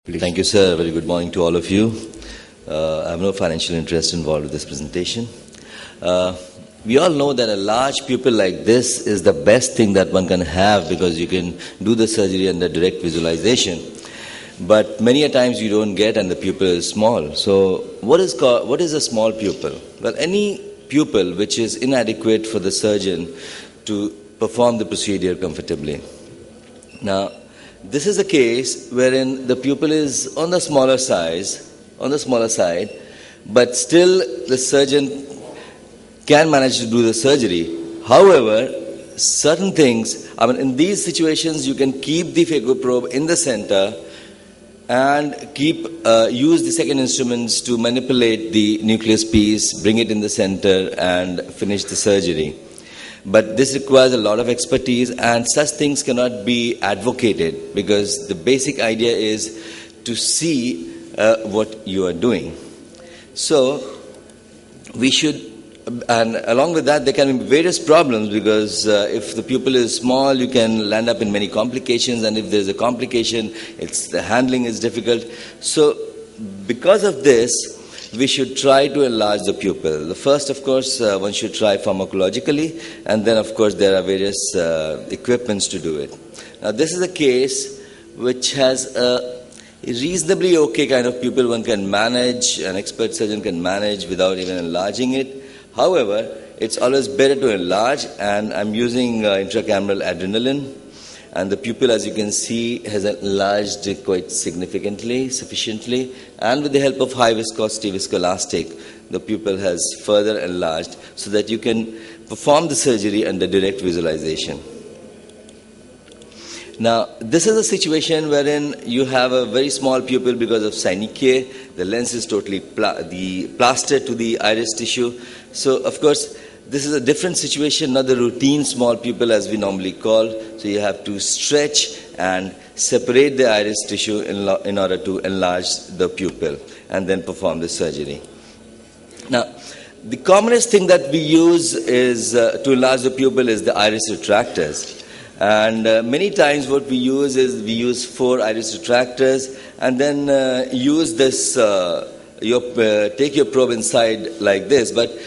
Please. Thank you, sir. Very good morning to all of you. I have no financial interest involved with this presentation. We all know that a large pupil like this is the best thing that one can have because you can do the surgery under direct visualization. But many a times you don't get and the pupil is small. So what is a small pupil? Well, any pupil which is inadequate for the surgeon to perform the procedure comfortably. Now, this is a case wherein the pupil is on the smaller side, but still the surgeon can manage to do the surgery. However, certain things, in these situations you can keep the phaco probe in the center and use the second instruments to manipulate the nucleus piece, bring it in the center and finish the surgery. But this requires a lot of expertise, and such things cannot be advocated because the basic idea is to see what you are doing. So we should, and along with that there can be various problems because if the pupil is small you can land up in many complications, and if there is a complication the handling is difficult. So because of this we should try to enlarge the pupil. The first, of course, one should try pharmacologically, and then, of course, there are various equipments to do it. Now, this is a case which has a reasonably okay kind of pupil one can manage, an expert surgeon can manage without even enlarging it. However, it's always better to enlarge, and I'm using intracameral adrenaline. And the pupil, as you can see, has enlarged quite significantly, sufficiently. And with the help of high viscosity viscoelastic, the pupil has further enlarged so that you can perform the surgery under direct visualization. Now, this is a situation wherein you have a very small pupil because of synechia. The lens is totally plastered to the iris tissue. So, of course, this is a different situation, not the routine small pupil as we normally call. So you have to stretch and separate the iris tissue in order to enlarge the pupil and then perform the surgery. Now, the commonest thing that we use is to enlarge the pupil is the iris retractors. And many times what we use is we use 4 iris retractors and then use this, take your probe inside like this. But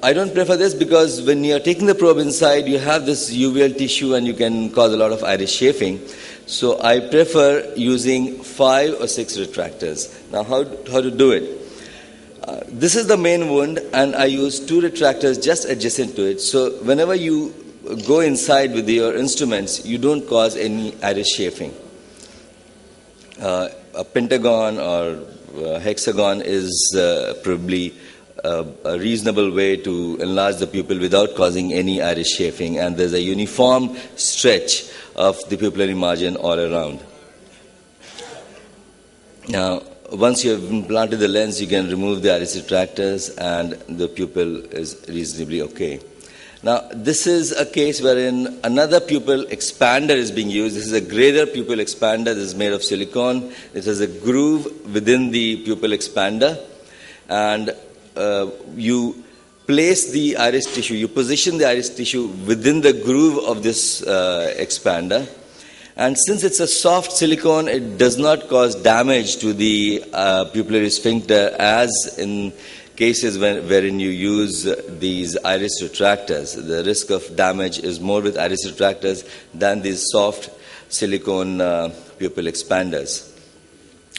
I don't prefer this because when you're taking the probe inside, you have this uveal tissue and you can cause a lot of iris chafing. So I prefer using 5 or 6 retractors. Now, how to do it? This is the main wound, and I use 2 retractors just adjacent to it. So whenever you go inside with your instruments, you don't cause any iris chafing. A pentagon or hexagon is probably a reasonable way to enlarge the pupil without causing any iris chafing, and there's a uniform stretch of the pupillary margin all around. Now, once you have implanted the lens, you can remove the iris retractors and the pupil is reasonably okay. Now, this is a case wherein another pupil expander is being used. This is a Grader pupil expander. This is made of silicone. It has a groove within the pupil expander, and you place the iris tissue, you position the iris tissue within the groove of this expander. And since it's a soft silicone, it does not cause damage to the pupillary sphincter as in cases wherein you use these iris retractors. The risk of damage is more with iris retractors than these soft silicone pupil expanders.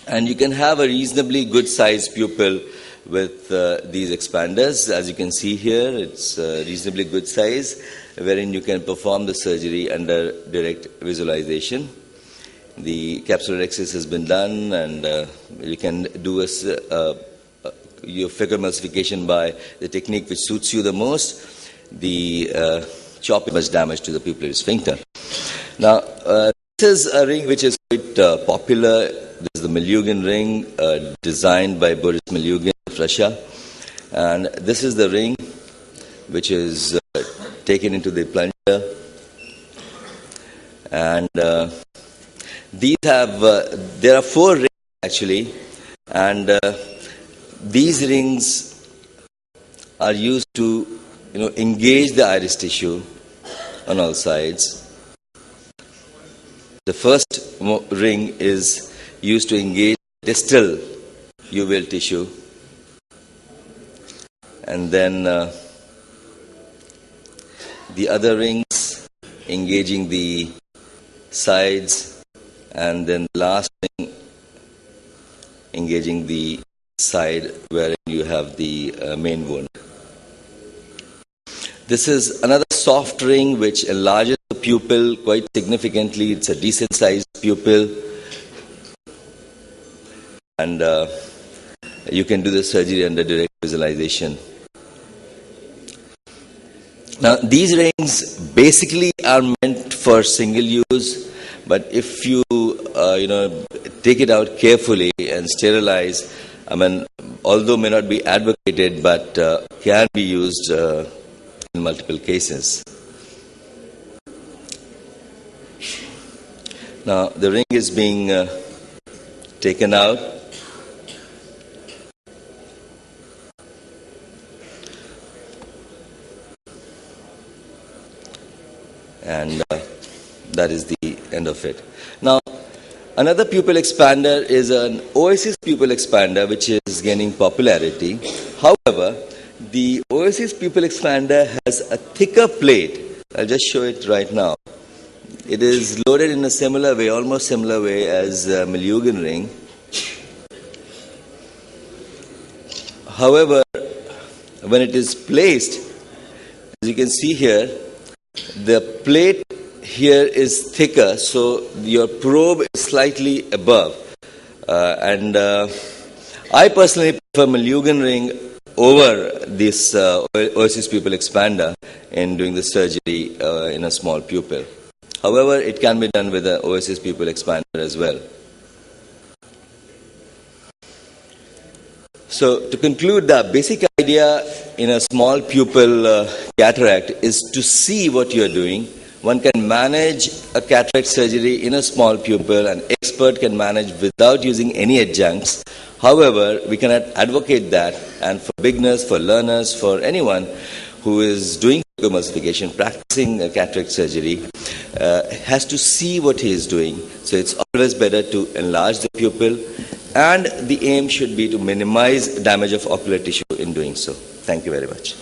And you can have a reasonably good sized pupil with these expanders. As you can see here, it's a reasonably good size, wherein you can perform the surgery under direct visualization. The capsulorhexis has been done, and you can do your phacoemulsification by the technique which suits you the most. The chopping much damage to the pupillary sphincter. Now, this is a ring which is quite popular. This is the Milugin ring, designed by Boris Milugin of Russia. And this is the ring which is taken into the plunger. And these have, there are 4 rings actually. And these rings are used to, engage the iris tissue on all sides. The first ring is used to engage distal uveal tissue, and then the other rings engaging the sides, and then the last ring engaging the side wherein you have the main wound. This is another soft ring which enlarges the pupil quite significantly. It's a decent sized pupil, and you can do the surgery under direct visualization. Now, these rings basically are meant for single use, but if you take it out carefully and sterilize, although may not be advocated, but can be used in multiple cases. Now, the ring is being taken out. And that is the end of it. Now, another pupil expander is an Oasis pupil expander, which is gaining popularity. However, the Oasis pupil expander has a thicker plate. I'll just show it right now. It is loaded in a similar way, almost similar way as a Mileugen ring. However, when it is placed, as you can see here, the plate here is thicker, so your probe is slightly above. I personally prefer Mileugen ring over this Oasis pupil expander in doing the surgery in a small pupil. However, it can be done with the Oasis pupil expander as well. So, to conclude, the basic idea in a small pupil cataract is to see what you are doing. One can manage a cataract surgery in a small pupil. An expert can manage without using any adjuncts. However, we cannot advocate that, and for beginners, for learners, for anyone who is doing emulsification, practicing cataract surgery, has to see what he is doing. So it's always better to enlarge the pupil, and the aim should be to minimize damage of ocular tissue in doing so. Thank you very much.